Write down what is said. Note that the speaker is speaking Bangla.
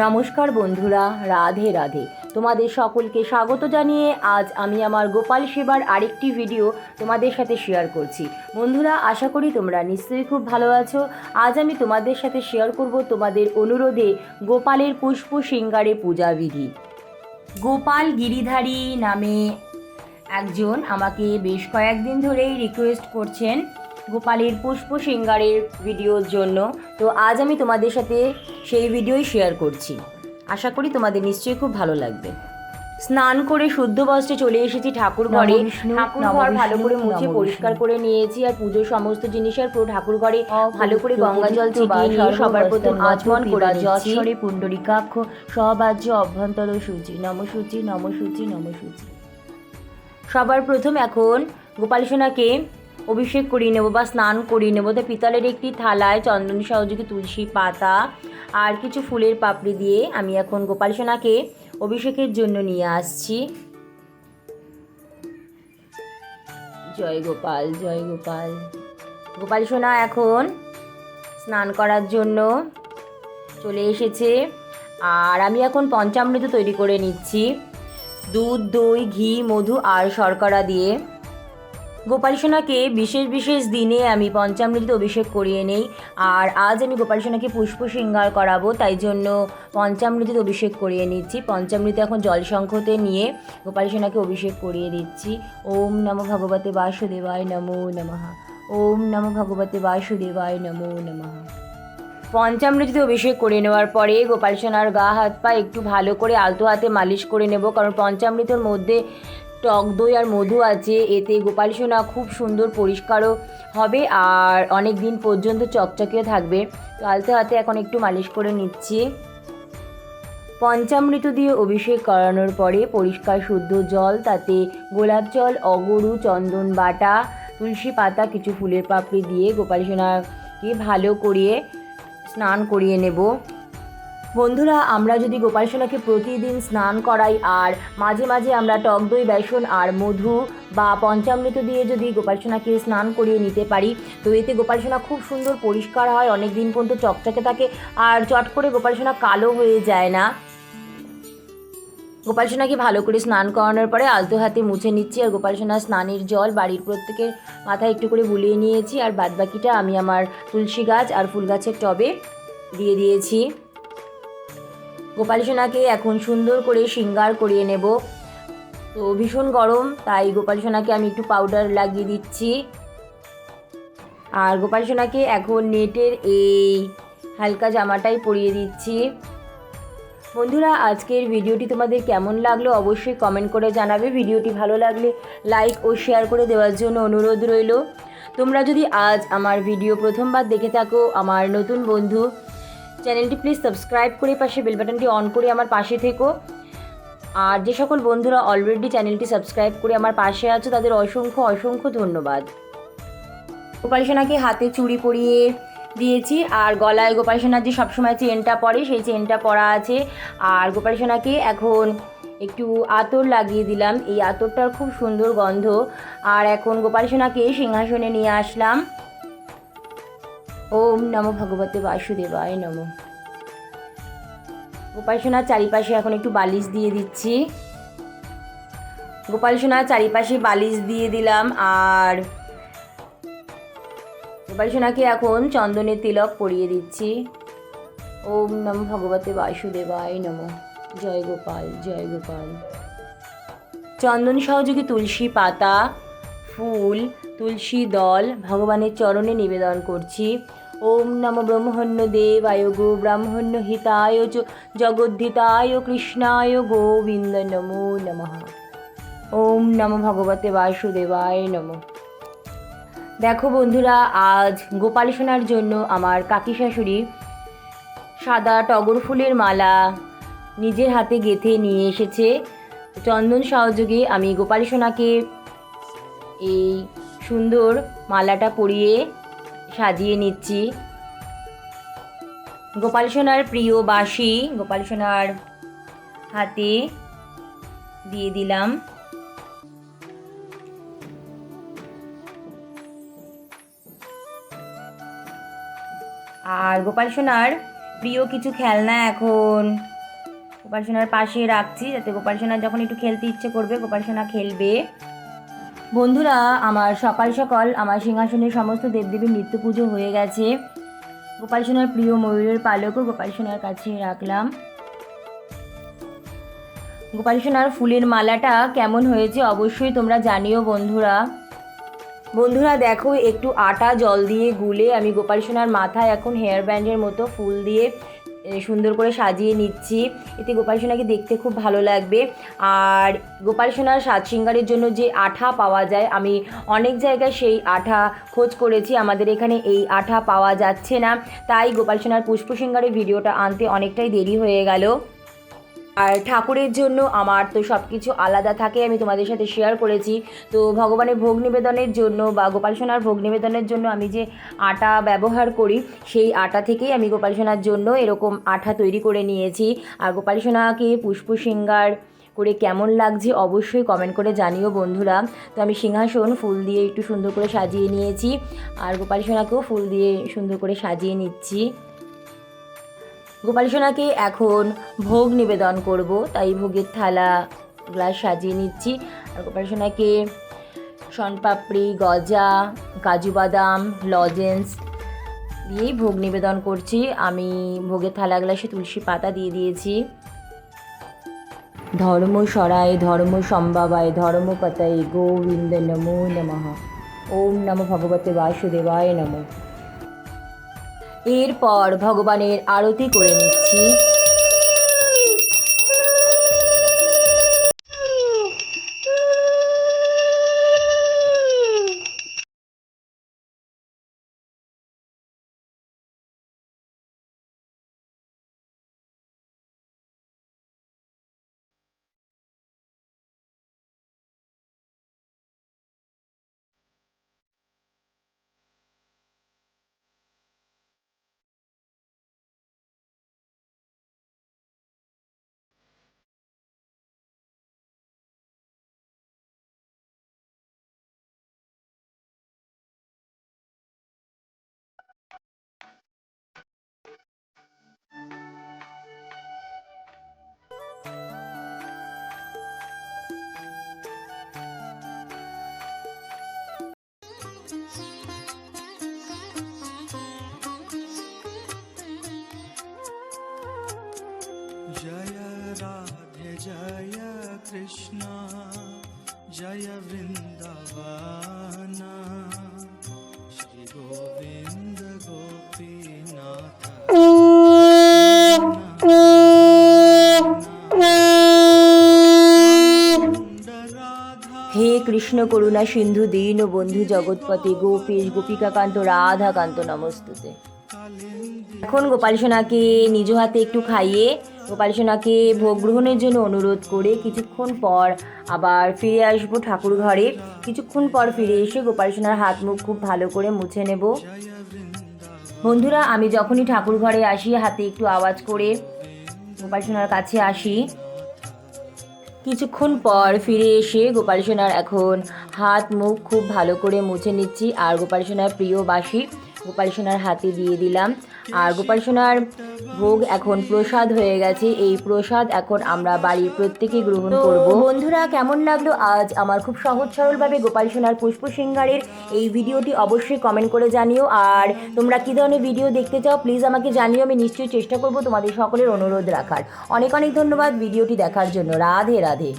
নমস্কার বন্ধুরা, রাধে রাধে। তোমাদের সকলকে স্বাগত জানিয়ে আজ আমি আমার গোপাল সেবার আরেকটি ভিডিও তোমাদের সাথে শেয়ার করছি। বন্ধুরা, আশা করি তোমরা নিশ্চয়ই খুব ভালো আছো। আজ আমি তোমাদের সাথে শেয়ার করব তোমাদের অনুরোধে গোপালের পুষ্প শৃঙ্গারে পূজাবিধি। গোপাল গিরিধারী নামে একজন আমাকে বেশ কয়েকদিন ধরেই রিকোয়েস্ট করছেন গোপালের পুষ্প শৃঙ্গারের ভিডিওর জন্য। তো আজ আমি তোমাদের সাথে সেই ভিডিওই শেয়ার করছি। আশা করি তোমাদের নিশ্চয়ই খুব ভালো লাগবে। স্নান করে শুদ্ধ বস্ত্রে চলে এসেছি ঠাকুর ঘরে। ঠাকুর ঘর ভালো করে মুছে পরিষ্কার করে নিয়েছি আর পুজোর সমস্ত জিনিসের পুরো ঠাকুর ঘরে ভালো করে গঙ্গা জল ছিটিয়ে নিয়ে সবার প্রথম আচমন করে যশ্বরে পুণ্ডরিকাক্ষ সবাজ্য অভ্যন্তর সূচি নমসূচি নমসূচি নমসূচি। সবার প্রথম এখন গোপাল সোনাকে অভিষেক করিয়ে নেবো বা স্নান করিয়ে নেবো। তো পিতলের একটি থালায় চন্দন সহযোগে তুলসী পাতা আর কিছু ফুলের পাপড়ি দিয়ে আমি এখন গোপাল সোনাকে অভিষেকের জন্য নিয়ে আসছি। জয় গোপাল জয় গোপাল। গোপাল সোনা এখন স্নান করার জন্য চলে এসেছে আর আমি এখন পঞ্চামৃত তৈরি করে নিচ্ছি দুধ, দই, ঘি, মধু আর শর্করা দিয়ে। গোপাল সোনাকে বিশেষ বিশেষ দিনে আমি পঞ্চামৃত অভিষেক করিয়ে নেই আর আজ আমি গোপাল সোনাকে পুষ্প শৃঙ্গার করাবো, তাই জন্য পঞ্চামৃত অভিষেক করিয়ে নিচ্ছি। পঞ্চামৃত এখন জল শঙ্খতে নিয়ে গোপাল সোনাকে অভিষেক করিয়ে দিচ্ছি। ওম নমো ভগবতে বাসুদেবায় নমো নমঃ। ওম নমো ভগবতে বাসুদেবায় নমো নমঃ। পঞ্চামৃত অভিষেক করে নেওয়ার পরে গোপাল সোনার গা হাত পা একটু ভালো করে আলতো হাতে মালিশ করে নেব, কারণ পঞ্চামৃতর মধ্যে টক দই আর মধু আছে। এতে গোপাল সোনা খুব সুন্দর পরিষ্কারও হবে আর অনেক দিন পর্যন্ত চকচকেও থাকবে। তো আলতো হাতে এখন একটু মালিশ করে নিচ্ছি। পঞ্চামৃত দিয়ে অভিষেক করানোর পরে পরিষ্কার শুদ্ধ জল, তাতে গোলাপ জল, অগরু, চন্দন বাটা, তুলসী পাতা, কিছু ফুলের পাপড়ি দিয়ে গোপাল সোনাকে ভালো করে স্নান করিয়ে নেব। বন্ধুরা, আমরা যদি গোপাল সোনাকে প্রতিদিন স্নান করাই আর মাঝে মাঝে আমরা টক দই, বেসন আর মধু বা পঞ্চামৃত দিয়ে যদি গোপাল সোনাকে স্নান করিয়ে নিতে পারি, তো এতে গোপাল সোনা খুব সুন্দর পরিষ্কার হয়, অনেক দিন পর্যন্ত চকচকে থাকে আর চট করে গোপাল সোনা কালো হয়ে যায় না। গোপাল সোনাকে ভালো করে স্নান করানোর পরে আলতো হাতে মুছে নিচ্ছি আর গোপাল সোনার স্নানের জল বাড়ির প্রত্যেকের মাথায় একটু করে বুলিয়ে নিয়েছি আর বাদবাকিটা আমি আমার তুলসী গাছ আর ফুল গাছের টবে দিয়ে দিয়েছি। গোপাল সোনাকে এখন সুন্দর করে শৃঙ্গার করিয়ে নেব। তো ভীষণ গরম, তাই গোপাল সোনাকে আমি একটু পাউডার লাগিয়ে দিচ্ছি আর গোপাল সোনাকে এখন নেটের এই হালকা জামাটাই পরিয়ে দিচ্ছি। বন্ধুরা, আজকের ভিডিওটি তোমাদের কেমন লাগলো অবশ্যই কমেন্ট করে জানাবে। ভিডিওটি ভালো লাগলে লাইক ও শেয়ার করে দেওয়ার জন্য অনুরোধ রইল। তোমরা যদি আজ আমার ভিডিও প্রথমবার দেখে থাকো, আমার নতুন বন্ধু, চ্যানেলটি প্লিজ সাবস্ক্রাইব করে পাশে বেল বাটনটি অন করে আমার পাশে থেকো। আর যে সকল বন্ধুরা অলরেডি চ্যানেলটি সাবস্ক্রাইব করে আমার পাশে আছো তাদের অসংখ্য অসংখ্য ধন্যবাদ। গোপাল সোনাকে হাতে চুড়ি পরিয়ে দিয়েছি আর গলায় গোপাল সোনার যে সবসময় চেনটা পরে সেই চেনটা পরা আছে। আর গোপাল সোনাকে এখন একটু আতর লাগিয়ে দিলাম, এই আতরটার খুব সুন্দর গন্ধ। আর এখন গোপাল সোনাকে সিংহাসনে নিয়ে আসলাম। ওম নমো ভগবতে বাসুদেবায় নমঃ। গোপাল সোনার চারিপাশে এখন একটু বালিশ দিয়ে দিচ্ছি। গোপাল সোনার চারিপাশে বালিশ দিয়ে দিলাম আর গোপাল সোনাকে এখন চন্দনের তিলক পরিয়ে দিচ্ছি। ওম নমো ভগবতে বাসুদেবায় নমঃ। জয় গোপাল জয় গোপাল। চন্দন সহযোগে তুলসী পাতা, ফুল, তুলসী দল ভগবানের চরণে নিবেদন করছি। ওম নমো ব্রহ্মণ্য দেবায় গো ব্রাহ্মণ্য হিতায় জগদ্ধিতায় কৃষ্ণায় গোবিন্দ নমো নমঃ। ওম নমো ভগবতে বাসুদেবায় নমঃ। দেখো বন্ধুরা, আজ গোপাল সোনার জন্য আমার কাকি শাশুড়ি সাদা টগর ফুলের মালা নিজের হাতে গেঁথে নিয়ে এসেছে। চন্দন সহযোগে আমি গোপাল সোনাকে এই সুন্দর মালাটা পরিয়ে সাজিয়ে নিচ্ছি। গোপাল সোনার প্রিয় বাঁশি গোপাল সোনার হাতে দিয়ে দিলাম। আর গোপাল সোনার প্রিয় কিছু খেলনা এখন গোপাল সোনার পাশে রাখছি যাতে গোপাল সোনার যখন একটু খেলতে ইচ্ছে করবে গোপাল সোনা খেলবে। বন্ধুরা, আমার সকাল সকাল আমার সিংহাসনে সমস্ত দেবদেবীর নিত্য পুজো হয়ে গেছে। গোপাল সোনার প্রিয় ময়ূরের পালকও গোপাল সোনার কাছে রাখলাম। গোপাল সোনার ফুলের মালাটা কেমন হয়েছে অবশ্যই তোমরা জানিও বন্ধুরা। বন্ধুরা দেখো, একটু আটা জল দিয়ে গুলে আমি গোপাল সোনার মাথায় এখন হেয়ার ব্যান্ডের মতো ফুল দিয়ে সুন্দর করে সাজিয়ে নিচ্ছি। এতে গোপাল সোনাকে দেখতে খুব ভালো লাগবে। আর গোপাল সোনার সাজ শৃঙ্গারের জন্য যে আঠা পাওয়া যায়, আমি অনেক জায়গায় সেই আঠা খোঁজ করেছি, আমাদের এখানে এই আঠা পাওয়া যাচ্ছে না, তাই গোপাল সোনার পুষ্প শৃঙ্গারের ভিডিওটা আনতে অনেকটাই দেরি হয়ে গেল। আর ঠাকুরের জন্য আমার তো সব কিছু আলাদা থাকে, আমি তোমাদের সাথে শেয়ার করেছি। তো ভগবানের ভোগ নিবেদনের জন্য বা গোপাল সোনার ভোগ নিবেদনের জন্য আমি যে আটা ব্যবহার করি, সেই আটা থেকেই আমি গোপাল সোনার জন্য এরকম আঠা তৈরি করে নিয়েছি। আর গোপাল সোনাকে পুষ্প শৃঙ্গার করে কেমন লাগছে অবশ্যই কমেন্ট করে জানিও বন্ধুরা। তো আমি সিংহাসন ফুল দিয়ে একটু সুন্দর করে সাজিয়ে নিয়েছি, আর গোপাল সোনাকেও ফুল দিয়ে সুন্দর করে সাজিয়ে নিচ্ছি। গোপাল সোনাকে এখন ভোগ নিবেদন করব, তাই ভোগের থালা গ্লাস সাজিয়ে নিচ্ছি। আর গোপাল সোনাকে শনপাপড়ি, গজা, কাজু বাদাম, লজেন্স দিয়েই ভোগ নিবেদন করছি। আমি ভোগের থালা গ্লাসে তুলসী পাতা দিয়ে দিয়েছি। ধর্ম সরায় ধর্ম সম্ভাবায় ধর্মপতায় গোবিন্দ নমো নমঃ। ওম নমো ভগবতে বাসুদেবায় নমঃ। এরপর ভগবানের আরতি করে নিচ্ছি। जय राधे जय कृष्ण जय वृंदावन श्री गोविंद गोपीनाथ হে কৃষ্ণ করুণা সিন্ধু দীন বন্ধু জগৎপতি গোপীশ গোপিকাকান্ত রাধাকান্ত নমস্তুতে। এখন গোপাল সোনাকে নিজ হাতে একটু খাইয়ে গোপাল সোনাকে ভোগ গ্রহণের জন্য অনুরোধ করে কিছুক্ষণ পর আবার ফিরে আসবো ঠাকুর ঘরে। কিছুক্ষণ পর ফিরে এসে গোপাল সোনার হাত মুখ খুব ভালো করে মুছে নেব। বন্ধুরা, আমি যখনই ঠাকুর ঘরে আসি হাতে একটু আওয়াজ করে গোপাল সোনার কাছে আসি। কিছুক্ষণ পর ফিরে এসে গোপাল সোনার এখন হাত মুখ খুব ভালো করে মুছে নিচ্ছি। আর গোপাল সোনার প্রিয় বাঁশি গোপাল সোনার হাতে দিয়ে দিলাম। আর গোপাল সোনার ভোগ এখন প্রসাদ হয়ে গেছে, এই প্রসাদ এখন আমরা বাড়ির প্রত্যেকে গ্রহণ করব। বন্ধুরা, কেমন লাগলো আজ আমার খুব সহজ সরলভাবে গোপাল সোনার পুষ্প শৃঙ্গারের এই ভিডিওটি অবশ্যই কমেন্ট করে জানিও। আর তোমরা কী ধরনের ভিডিও দেখতে চাও প্লিজ আমাকে জানিও, আমি নিশ্চয়ই চেষ্টা করব তোমাদের সকলের অনুরোধ রাখার। অনেক অনেক ধন্যবাদ ভিডিওটি দেখার জন্য। রাধে রাধে।